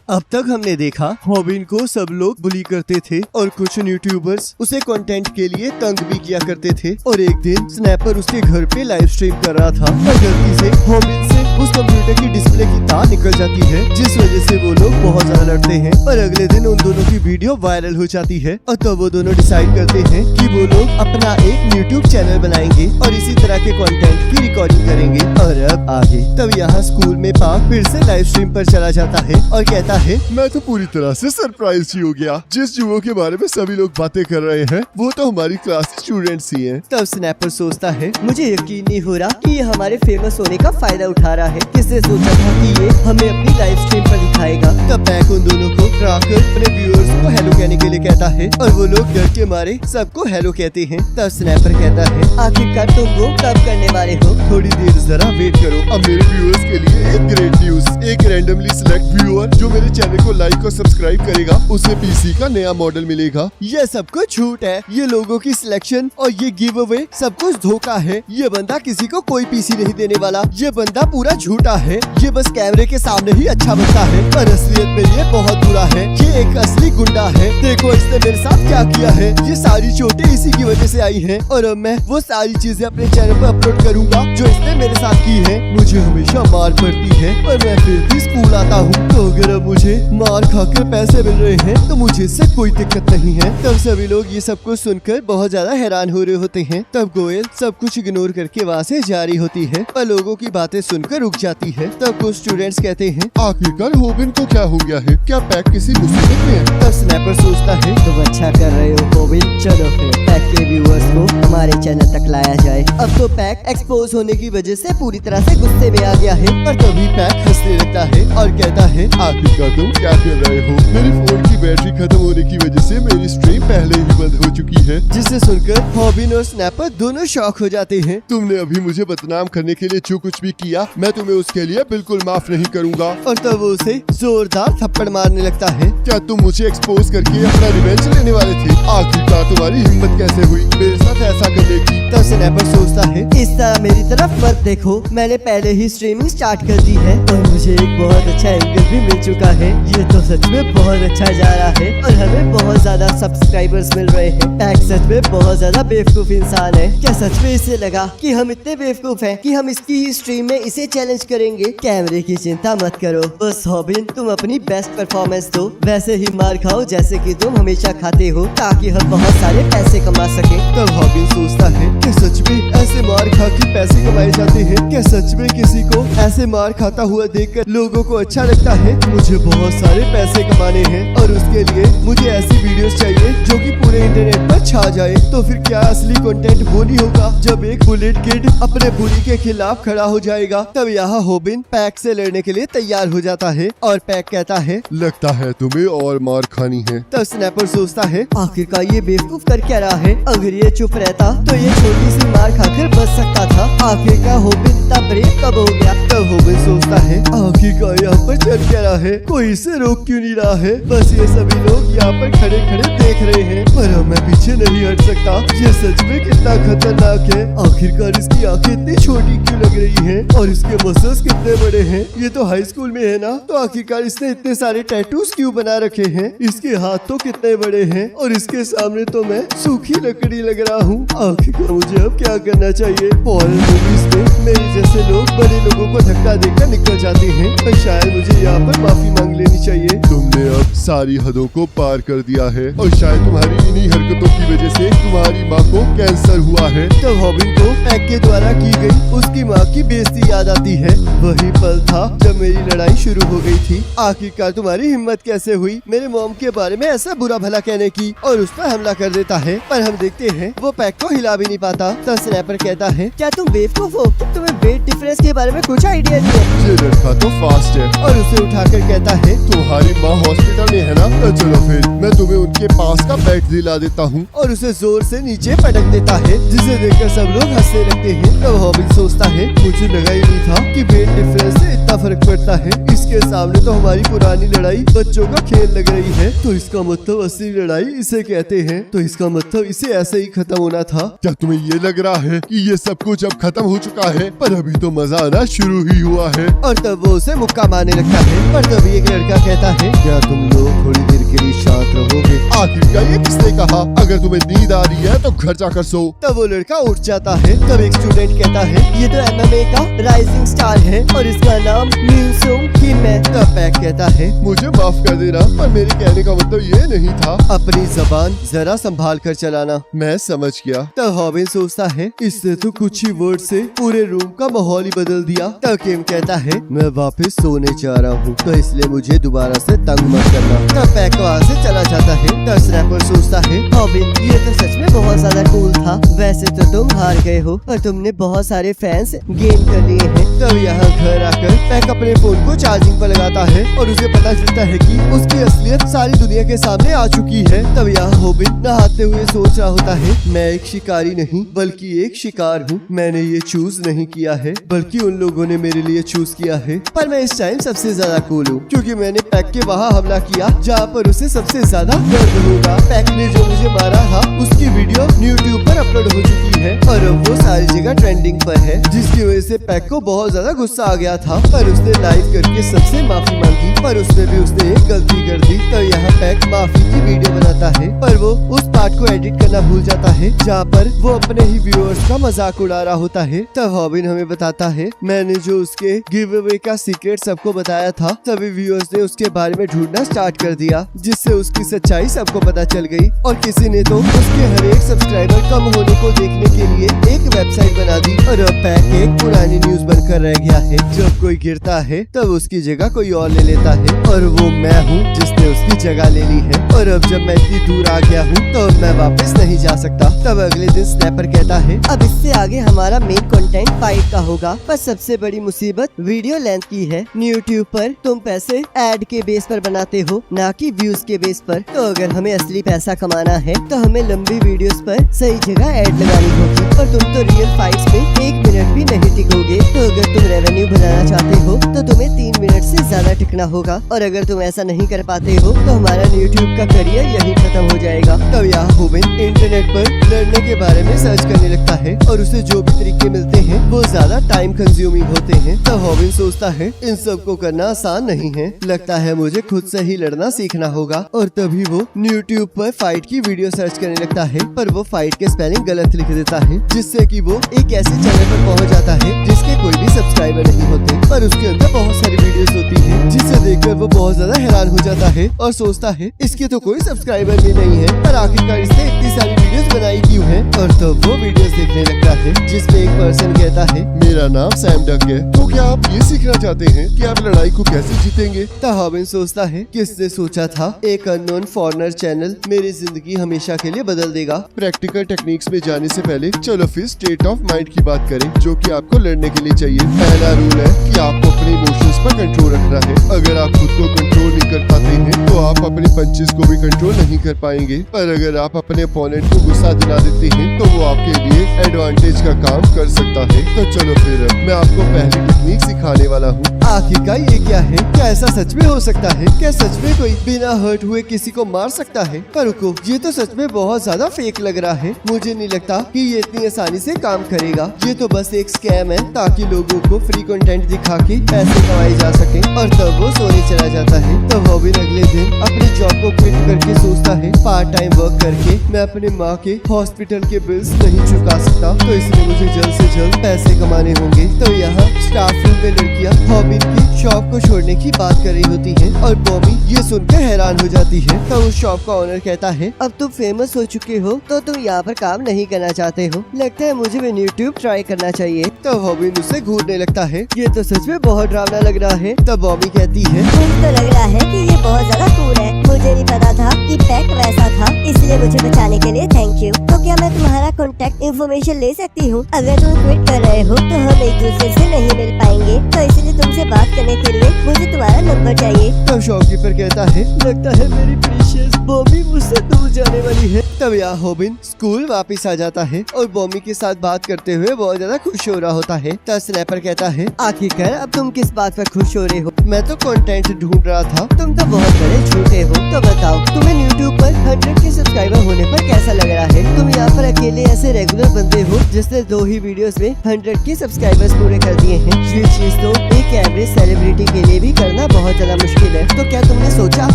अब तक हमने देखा हॉबिन को सब लोग बुली करते थे और कुछ यूट्यूबर्स उसे कंटेंट के लिए तंग भी किया करते थे। और एक दिन स्नैपर उसके घर पे लाइव स्ट्रीम कर रहा था और गलती से हॉबिन से उस कंप्यूटर की डिस्प्ले की तार निकल जाती है, जिस वजह से वो लोग बहुत ज्यादा लड़ते हैं। और अगले दिन उन दोनों की वीडियो वायरल हो जाती है और तब वो दोनों डिसाइड करते हैं कि वो लोग अपना एक यूट्यूब चैनल बनाएंगे और इसी तरह के कंटेंट की रिकॉर्डिंग करेंगे। और अब आगे तब यहाँ स्कूल में पार्क फिर से लाइव स्ट्रीम पर चला जाता है और कहता है, मैं तो पूरी तरह से सरप्राइज ही हो गया। जिस युवा के बारे में सभी लोग बातें कर रहे हैं वो तो हमारी क्लास के स्टूडेंट्स ही हैं। तब स्नैपर सोचता है, मुझे यकीन नहीं हो रहा कि ये हमारे फेमस होने का फायदा उठा रहा है। किसने सोचा था कि ये हमें अपनी लाइव स्ट्रीम पर दिखाएगा। तब पैक उन दोनों को राकर अपने व्यूअर्स को हेलो कहने के लिए कहता है और वो लोग डर के मारे सबको हेलो कहते हैं। तब स्नैपर कहता है, आखिरकार तुम वो कब करने वाले हो? थोड़ी देर जरा वेट करो। अब मेरे व्यूअर्स के लिए एक ग्रेट न्यूज, एक रैंडमली सिलेक्ट व्यूअर जो मेरे चैनल को लाइक और सब्सक्राइब करेगा उसे पीसी का नया मॉडल मिलेगा। ये सब कुछ झूठ है। ये लोगों की सिलेक्शन और ये गिव अवे सब कुछ धोखा है। ये बंदा किसी को कोई पीसी नहीं देने वाला। ये बंदा पूरा झूठा है। ये बस कैमरे के सामने ही अच्छा बनता है और असलियत में ये बहुत बुरा है। ये एक असली गुंडा है। देखो इसने मेरे साथ क्या किया है। ये सारी चोटें इसी की वजह से आई हैं और अब मैं वो सारी चीजें अपने चैनल पर अपलोड करूंगा जो इसने मेरे साथ की है। मुझे हमेशा मार पड़ती है पर मैं फिर भी स्कूल आता हूँ। तो अगर अब मुझे मार खाकर पैसे मिल रहे हैं तो मुझे इससे कोई दिक्कत नहीं है। तब सभी लोग ये सब कुछ सुनकर बहुत ज्यादा हैरान हो रहे होते हैं। तब गोयल सब कुछ इग्नोर करके वहाँ से जारी होती है और लोगों की बातें सुनकर रुक जाती है। तब कुछ स्टूडेंट्स कहते हैं, आखिरकार हॉबिन को क्या हो गया है? क्या पैक किसी मुसीबत में है? तब स्नैपर सोचता है, तुम अच्छा कर रहे हो हॉबिन, चलो फिर पैक के व्यूअर्स को हमारे चैनल तक लाया जाए। अब तो पैक एक्सपोज होने की वजह से पूरी तरह से गुस्से में आ गया है। और तभी पैक हंसने लगता है और कहता है, आखिरकार तुम क्या कर रहे हो? मेरी फोन की बैटरी खत्म होने की वजह से मेरी स्ट्रीम पहले ही बंद हो चुकी है। जिसे सुनकर हॉबिन और स्नैपर दोनों शॉक हो जाते हैं। तुमने अभी मुझे बदनाम करने के लिए जो कुछ भी किया मैं तुम्हें उसके लिए बिल्कुल माफ नहीं करूंगा। और तब वो उसे जोरदार थप्पड़ मारने लगता है। क्या तुम मुझे एक्सपोज करके अपना रिवेंज लेने वाले थे? आखिरकार तुम्हारी हिम्मत कैसे हुई मेरे साथ ऐसा करने की? तब स्नैपर सोचता है, इस तरह मेरी तरफ मत देखो, मैंने पहले ही स्ट्रीमिंग स्टार्ट कर दी है और मुझे एक बहुत अच्छा एंगल भी मिल चुका है। ये तो सच में बहुत अच्छा जा रहा है और हमें बहुत ज्यादा सब्सक्राइबर्स मिल रहे हैं। पैक सच में बहुत ज्यादा बेवकूफ इंसान है। क्या सच में इसे लगा कि हम इतने बेवकूफ हैं कि हम इसकी ही स्ट्रीम में इसे चैलेंज करेंगे? कैमरे की चिंता मत करो, बस हॉबिन तुम अपनी बेस्ट परफॉर्मेंस दो, वैसे ही मार खाओ जैसे कि तुम हमेशा खाते हो, ताकि हम बहुत सारे पैसे कमा सके। तब हॉबिन सोचता है, क्या सच में ऐसे मार खा के पैसे कमाए जाते हैं? क्या सच में किसी को ऐसे मार खाता हुआ देखकर लोगों को अच्छा लगता है? मुझे बहुत सारे पैसे कमाने हैं और उसके लिए मुझे ऐसी वीडियोस चाहिए जो कि पूरे इंटरनेट पर छा जाए। तो फिर क्या असली कंटेंट वो नहीं होगा जब एक बुलेट किड अपने बुली के खिलाफ खड़ा हो जाएगा? तब यहाँ हॉबिन पैक से लड़ने के लिए तैयार हो जाता है और पैक कहता है, लगता है तुम्हें और मार खानी है। तब स्नैपर सोचता है, आखिरकार ये बेवकूफ कर क्या रहा है? अगर ये चुप रहता तो ये छोटी सी मार खाकर बच सकता था। आखिरकार हॉबिन इतना ब्रेव कब हो गया? तब हॉबिन सोचता है, आखिरकार यहाँ पर चल क्या रहा है? कोई इसे रोक क्यों नहीं रहा है? बस ये सभी लोग यहाँ पर खड़े खड़े देख रहे हैं पर अब मैं पीछे नहीं हट सकता। ये सच में कितना खतरनाक है। आखिरकार इसकी आंखें इतनी छोटी क्यों लग रही हैं और इसके मसल्स कितने बड़े हैं? ये तो हाई स्कूल में है ना, तो आखिरकार इसने इतने सारे टैटूज क्यों बना रखे हैं? इसके हाथ तो कितने बड़े हैं और इसके सामने तो मैं सूखी लकड़ी लग रहा हूँ। आखिरकार मुझे अब क्या करना चाहिए? हॉरर मूवीज में मेरे जैसे लोग बड़े लोगों को धक्का देकर निकल जाते हैं पर शायद मुझे यहाँ पर माफी मांग लेनी चाहिए। तुमने अब सारी हदों को पार कर दिया है और शायद तुम्हारी इन्हीं हरकतों की वजह से तुम्हारी माँ को कैंसर हुआ है। तब हॉबिन को पैक के द्वारा की गई उसकी माँ की बेइज्जती याद आती है। वही पल था जब मेरी लड़ाई शुरू हो गई थी। आखिरकार तुम्हारी हिम्मत कैसे हुई मेरे मॉम के बारे में ऐसा बुरा भला कहने की? और उस पर हमला कर देता है पर हम देखते हैं वो पैक को हिला भी नहीं पाता। तब स्नैपर कहता है, क्या तुम बेवकूफ हो? तुम्हें वेट डिफरेंस के बारे में कुछ आइडिया नहीं है? ये लड़का तो फास्ट है। और उसे उठाकर कहता है, तुम्हारी माँ हॉस्पिटल में करने हैं ना, तो चलो फिर मैं तुम्हें उनके पास का बैट दिला देता हूँ। और उसे जोर से नीचे पटक देता है, जिसे देखकर सब लोग हंसने लगते हैं। तब हॉबिन सोचता है, मुझे लगा ही नहीं था कि वेट डिफरेंस से इतना फर्क पड़ता है। इसके सामने तो हमारी पुरानी लड़ाई बच्चों का खेल लग रही है। तो इसका मतलब असली लड़ाई इसे कहते हैं। तो इसका मतलब इसे ऐसे ही खत्म होना था। क्या तुम्हें ये लग रहा है कि ये सब कुछ अब खत्म हो चुका है? पर अभी तो मजा आना शुरू ही हुआ है। और तब वो उसे मुक्का मारने लगता है। पर तभी एक लड़का कहता है, क्या तुम लोग थोड़ी देर के लिए शांत रहोगे? आखिरकार ये किसने कहा? अगर तुम्हें नींद आ रही है तो घर जाकर सो। तब वो लड़का उठ जाता है। तब एक स्टूडेंट कहता है, ये तो MMA का राइजिंग स्टार है और इसका नाम म्यूसुंग किम है। तब पैक कहता है, मुझे माफ कर देना, पर मेरे कहने का मतलब ये नहीं था। अपनी जबान जरा संभाल कर चलाना। मैं समझ गया। तब हॉबिन सोचता है, इससे तो कुछ ही वर्ड से पूरे रूम का माहौल ही बदल दिया। तब किम कहता है, मैं वापस सोने जा रहा हूँ, तो इसलिए मुझे दोबारा से तंग मत करना। तब पैक वहाँ से चला जाता है। तब स्नैपर सोचता है, हॉबिन ये तो सच में बहुत ज्यादा कूल था। वैसे तो तुम हार गए हो और तुमने बहुत सारे फैंस गेन कर लिए हैं। तब यहाँ घर आकर पैक अपने फोन को चार्जिंग पर लगाता है और उसे पता चलता है कि उसकी असलियत सारी दुनिया के सामने आ चुकी है। तब यहाँ हॉबिन नहाते हुए सोच रहा होता है, मैं एक शिकारी नहीं बल्कि एक शिकार हूँ। मैंने ये चूज नहीं किया है बल्कि उन लोगों ने मेरे लिए चूज किया है। पर मैं इस टाइम सबसे ज्यादा कूल हूँ क्योंकि मैंने पैक के वहाँ हमला किया जहाँ पर उसे सबसे ज्यादा दर्द होगा। पैक ने जो मुझे मारा था उसकी वीडियो यूट्यूब पर अपलोड हो चुकी है और अब वो सारी जगह ट्रेंडिंग पर है, जिसकी वजह से पैक को बहुत ज्यादा गुस्सा आ गया था। पर उसने लाइव करके सबसे माफी मांगी, पर उसने एक गलती कर दी। तो यहाँ पैक माफी की वीडियो बनाता है, पर वो उस पार्ट को एडिट करना भूल जाता है जहाँ पर वो अपने ही व्यूअर्स का मजाक उड़ा रहा होता है। तब हॉबिन हमें बताता है, मैंने जो उसके गिव अवे का सीक्रेट सबको बताया था, सभी व्यूअर्स ने उसके बारे में ढूंढना स्टार्ट कर दिया, जिससे उसकी सच्चाई सबको पता चल गई। और किसी ने तो उसके हर एक सब्सक्राइबर कम होने को देखने के लिए एक वेबसाइट बना दी। और अब पैक एक पुरानी न्यूज बनकर रह गया है। जब कोई गिरता है तब उसकी जगह कोई और ले लेता है और वो मैं हूँ जिसने उसकी जगह ले ली है। और अब जब मैं इतनी दूर आ गया हूँ तो अब मैं वापस नहीं जा सकता। तब अगले दिन स्नैपर कहता है, अब इससे आगे हमारा मेन कंटेंट फाइट का होगा, पर सबसे बड़ी मुसीबत वीडियो लेंथ की है। यूट्यूब पर तुम पैसे एड के बेस पर बनाते हो, ना कि व्यूज के बेस पर। तो अगर हमें असली पैसा कमाना है तो हमें लंबी वीडियोस पर सही जगह ऐड लगानी होगी। पर तुम तो रियल फाइट्स में 1 मिनट भी नहीं टिकोगे। तो अगर तुम रेवेन्यू बनाना चाहते हो तो तुम्हें 3 मिनट से ज्यादा टिकना होगा। और अगर तुम ऐसा नहीं कर पाते हो तो हमारा यूट्यूब का करियर यही खत्म हो जाएगा। तब यहाँ हॉबिन इंटरनेट पर लड़ने के बारे में सर्च करने लगता है और उसे जो भी तरीके मिलते हैं वो ज्यादा टाइम कंज्यूमिंग होते हैं। तब हॉबिन सोचता है, इन सब को करना आसान नहीं है, लगता है मुझे खुद से ही लड़ना सीखना होगा। और तभी वो यूट्यूब पर फाइट की वीडियो सर्च करने लगता है, पर वो फाइट के स्पेलिंग गलत लिख देता है, जिससे कि वो एक ऐसे चैनल पर पहुंच जाता है जिसके कोई भी सब्सक्राइबर नहीं होते, पर उसके अंदर बहुत सारी वीडियोस होती हैं, जिसे देखकर वो बहुत ज्यादा हैरान हो जाता है और सोचता है इसके तो कोई सब्सक्राइबर भी नहीं है, पर आखिरकार इसने इतनी सारी वीडियोस बनाई क्यों है। और तो वो वीडियोस देखने लगता है जिसमें एक पर्सन कहता है, मेरा नाम सैम डक है। तो क्या आप ये सीखना चाहते हैं कि आप लड़ाई को कैसे जीतेंगे? तो हॉबिन सोचता है, किसने सोचा था एक अननोन फॉरेनर चैनल मेरी जिंदगी हमेशा के लिए बदल देगा। प्रैक्टिकल टेक्निक्स में जाने से पहले चलो फिर स्टेट ऑफ माइंड की बात करें, जो कि आपको लड़ने के लिए चाहिए। पहला रूल है कि आपको अपने इमोशंस पर कंट्रोल रखना है। अगर आप खुद को कंट्रोल नहीं कर पाते हैं तो आप अपने पंचेस को भी कंट्रोल नहीं कर पाएंगे। पर अगर आप अपने अपोनेंट को गुस्सा दिला देते हैं तो वो आपके लिए एडवांटेज का काम कर सकता है। तो चलो फिर मैं आपको पहली टेक्निक सिखाने वाला हूँ। आखिरकार ये क्या है? क्या ऐसा सच में हो सकता है? क्या सच में कोई बिना हर्ट हुए किसी को मार सकता है? पर रुको, ये तो सच में बहुत ज्यादा फेक लग रहा है। मुझे नहीं लगता कि ये इतनी आसानी से काम करेगा। ये तो बस एक स्कैम है ताकि लोगों को फ्री कंटेंट दिखा के पैसे कमाए जा सके। और तब वो सोने चला जाता है। तब हॉबिन अगले दिन अपनी जॉब को क्विट करके सोचता है, पार्ट टाइम वर्क करके मैं अपने माँ के हॉस्पिटल के बिल्स नहीं चुका सकता, तो इसलिए मुझे जल्द से जल्द पैसे कमाने होंगे। तो यहाँ स्टाफ रूम में लड़कियाँ हॉबिन की शॉप को छोड़ने की बात कर रही होती है और बॉबी ये सुनकर हैरान हो जाती है। तो उस शॉप का ओनर कहता है, अब तुम फेमस हो चुके हो तो तुम यहाँ पर काम नहीं करना चाहते हो, लगता है मुझे भी यूट्यूब ट्राई करना चाहिए। तो हॉबिन उसे घूरने लगता है, ये तो सच में बहुत डरावना लग रहा है। तब बॉबी कहती है, मुझे तो लग रहा है कि ये बहुत ज्यादा कूल है। मुझे नहीं पता था कि पैक वैसा था, इसलिए मुझे बचाने के लिए थैंक यू। तो क्या मैं तुम्हारा कॉन्टेक्ट इन्फॉर्मेशन ले सकती हूँ? अगर तुम क्विट कर रहे हो तो हम एक दूसरे से नहीं मिल पाएंगे, तो इसलिए तुमसे बात करने के लिए मुझे तुम्हारा नंबर सब्सक्राइबर चाहिए। तब शॉपकीपर कहता है लगता है मेरी प्रीशियस बॉमी मुझसे दूर जाने वाली है। तब यहाँ हॉबिन स्कूल वापस आ जाता है और बॉमी के साथ बात करते हुए बहुत ज्यादा खुश हो रहा होता है। तब स्नैपर कहता है आखिरकार अब तुम किस बात पर खुश हो रहे हो? मैं तो कंटेंट ढूंढ रहा था, तुम तो बहुत बड़े झूठे हो। तो बताओ तुम्हें यूट्यूब पर 100 के सब्सक्राइबर होने पर कैसा लग रहा है? तुम यहाँ पर अकेले ऐसे रेगुलर बंदे हो जिसने 2 ही वीडियोस में 100 के सब्सक्राइबर्स पूरे कर दिए हैं। ये चीज तो एक एवरेज सेलिब्रिटी के लिए भी करना बहुत ज्यादा मुश्किल है। तो क्या तुमने सोचा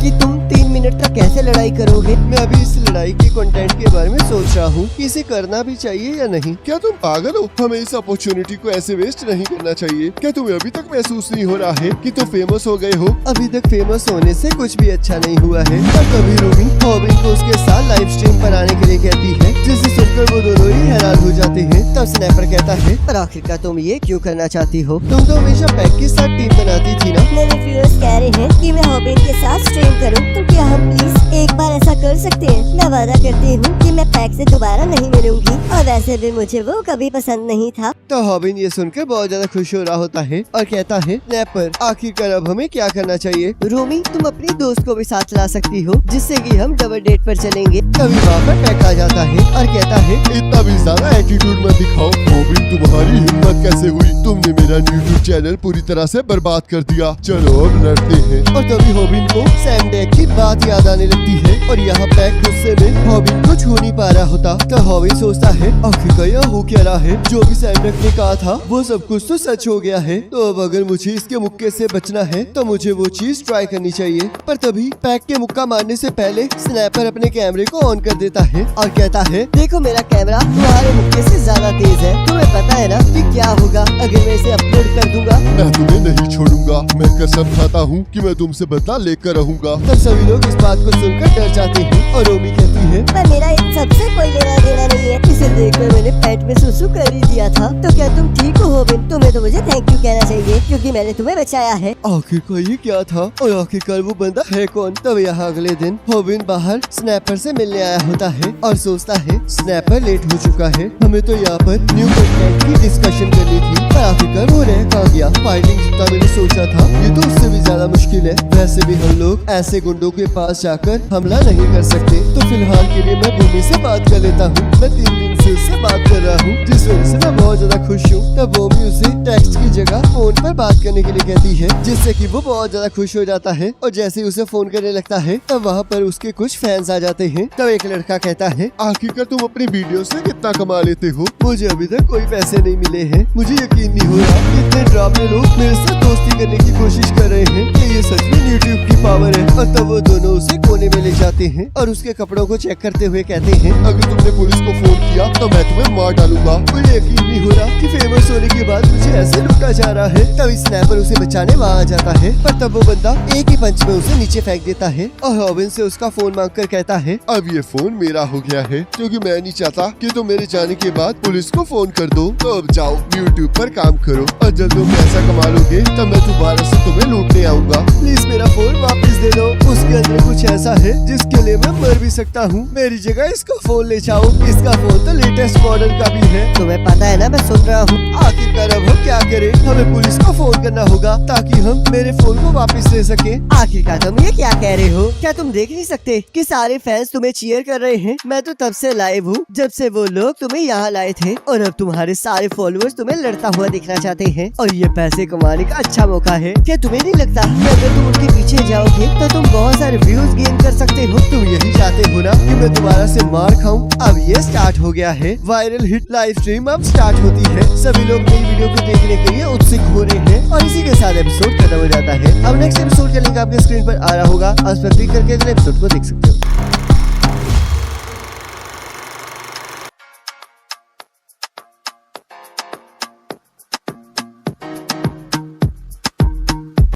कि तुम 3 मिनट तक कैसे लड़ाई करोगे? मैं अभी इस लड़ाई के कंटेंट के बारे में सोच रहा हूँ कि इसे करना भी चाहिए या नहीं। क्या तुम पागल हो? हमें इस अपॉर्चुनिटी को ऐसे वेस्ट नहीं करना चाहिए। क्या तुम्हें अभी तक महसूस नहीं हो रहा है कि तुम फेमस हो गए हो? अभी तक फेमस होने से कुछ भी अच्छा नहीं हुआ है। और तभी रूमी हॉबिन को उसके साथ लाइव स्ट्रीम पर आने के लिए कहती है, जिसे सुनकर वो दोनों ही हैरान हो जाते हैं। तब स्नैपर कहता है पर आखिरकार तुम ये क्यों करना चाहती हो? तुम तो हमेशा पैक के साथ टीम बनाती थी ना। मेरे व्यूअर्स कह रहे हैं कि मैं हॉबिन के साथ स्ट्रीम करूं, तो क्या हम प्लीज एक बार ऐसा कर सकते हैं? मैं वादा करती हूँ कि मैं पैक से दोबारा नहीं मिलूंगी, और वैसे भी मुझे वो कभी पसंद नहीं था। तो हॉबिन ये सुनकर बहुत ज्यादा खुश हो रहा होता है और कहता है स्नैपर आखिरकार अब हमें क्या करना चाहिए? रूमी तुम अपनी दोस्त को भी साथ ला सकती हो जिससे कि हम डबल डेट पर चलेंगे। तभी वहाँ पर पैक आ जाता है और कहता है इतना भी ज्यादा एटीट्यूड मत दिखाओ। हॉबिन तुम्हारी हिम्मत कैसे हुई? तुमने मेरा यूट्यूब चैनल पूरी तरह से बर्बाद कर दिया। चलो अब लड़ते हैं। और तभी हॉबिन को सैम डेक की बात याद आने लगती है और यहाँ पैक गुस्से में हॉबिन को छू नहीं पा रहा होता। तो हॉबिन सोचता है आखिरकार यह हो क्या रहा है? जो भी सैम डेक ने कहा था वो सब कुछ तो सच हो गया है। तो अब अगर मुझे इसके मुक्के से बचना है तो मुझे वो चीज ट्राई करनी चाहिए। पर तभी पैक के मुक्का मारने से पहले स्नैपर अपने कैमरे को ऑन कर देता है और कहता है देखो मेरा कैमरा तुम्हारे मुक्के से ज्यादा तेज है। तुम्हें पता है ना कि क्या होगा अगर मैं इसे अपलोड कर दूंगा? मैं तुम्हें नहीं छोड़ूंगा। मैं कसम खाता हूँ कि मैं तुमसे बदला लेकर रहूंगा। तब सभी लोग इस बात को सुनकर डर जाते हैं और रोमी कहती है पर मेरा इन सबसे कोई लेना देना नहीं है। इसे देखकर मैंने पेट में सुसु कर ही दिया था। तो क्या तुम ठीक हो हॉबिन? तुम्हें तो मुझे थैंक यू कहना चाहिए क्योंकि मैंने तुम्हें बचाया है। आखिरकार ये क्या था और आखिरकार वो बंदा है कौन? तब यहाँ अगले दिन हॉबिन बाहर स्नैपर से मिलने आया होता है और सोचता है स्नैपर लेट हो चुका है, हमें तो यहाँ पर न्यू कंटेंट की डिस्कशन करनी थी। पर आखिरकार वो रह कहाँ गया? फाइटिंग जितना मैंने सोचा था ये तो उससे भी ज्यादा मुश्किल है। वैसे भी हम लोग ऐसे गुंडों के पास जाकर हमला नहीं कर सकते। तो फिलहाल के लिए मैं भूमि से बात कर लेता हूँ। मैं 3 दिन से उससे बात कर रहा हूँ जिस वजह से मैं बहुत ज्यादा खुश हूँ। तब भूमि उसे टेक्स्ट की जगह फोन पर बात करने के लिए कहती है जिससे कि वो बहुत ज्यादा खुश हो जाता है। और जैसे ही उसे फोन करने लगता है तब वहाँ पर उसके कुछ फैंस आ जाते हैं। तब एक लड़का कहता है आखिरकार तुम अपनी वीडियो से कितना कमा लेते हो? मुझे अभी तक कोई पैसे नहीं मिले हैं। मुझे यकीन नहीं हो रहा कि इतने ड्रामे लोग मेरे साथ दोस्ती करने की कोशिश कर रहे हैं कि ये सच में यूट्यूब की पावर है। और तब वो दोनों उसे कोने में ले जाते हैं और उसके कपड़ों को चेक करते हुए कहते हैं अगर तुमने पुलिस को फोन किया तो मैं तुम्हें मार डालूंगा। मुझे यकीन नहीं हो रहा कि फेमस होने के बाद मुझे ऐसे लूटा जा रहा है। तभी स्नैपर उसे बचाने वहाँ आ जाता है पर तब वो बंदा एक ही पंच में उसे नीचे फेंक देता है और हॉबिन से उसका फोन मांगकर कहता है अब ये फोन मेरा हो गया है क्योंकि मैं नहीं चाहता कि तुम मेरे जाने के बाद पुलिस को फोन कर दो। तो अब जाओ यूट्यूब पर काम करो और जब तुम पैसा कमा लोगे तब मैं दोबारा से तुम्हें लूटने आऊंगा। प्लीज मेरा फोन वापस दे दो। उसके अंदर कुछ ऐसा है जिसके लिए मैं मर भी सकता हूँ। मेरी जगह इसका फोन ले जाओ। इसका फोन तो लेटेस्ट मॉडल का भी है। तुम्हें पता है ना मैं सुन रहा हूँ। आखिरकार अब हम क्या करें? हमें पुलिस को फोन करना होगा ताकि हम मेरे फोन को वापस ले सके। आखिरकार तुम ये क्या कह रहे हो? क्या तुम देख नहीं सकते कि सारे फैंस तुम्हें चीयर कर रहे हैं? मैं तो तब से लाइव हूँ जब से वो लोग तुम्हें यहाँ लाए थे और अब तुम्हारे सारे फॉलोअर्स तुम्हें लड़ता हुआ दिखना चाहते हैं और ये पैसे कमाने का अच्छा मौका है। क्या तुम्हें नहीं लगता कि अगर तुम उनके पीछे जाओगे तो तुम बहुत सारे व्यूज गेन कर सकते हो? तुम यही चाहते हो ना कि मैं दोबारा से मार खाऊं? अब ये स्टार्ट हो गया है। वायरल हिट लाइव स्ट्रीम अब स्टार्ट होती है। सभी लोग नई वीडियो को देखने के लिए उत्सुक हो रहे हैं और इसी के साथ एपिसोड खत्म हो जाता है। अब नेक्स्ट एपिसोड का लिंक आपके स्क्रीन पर आ रहा होगा। उस पर क्लिक करके अगले एपिसोड को देख सकते हो।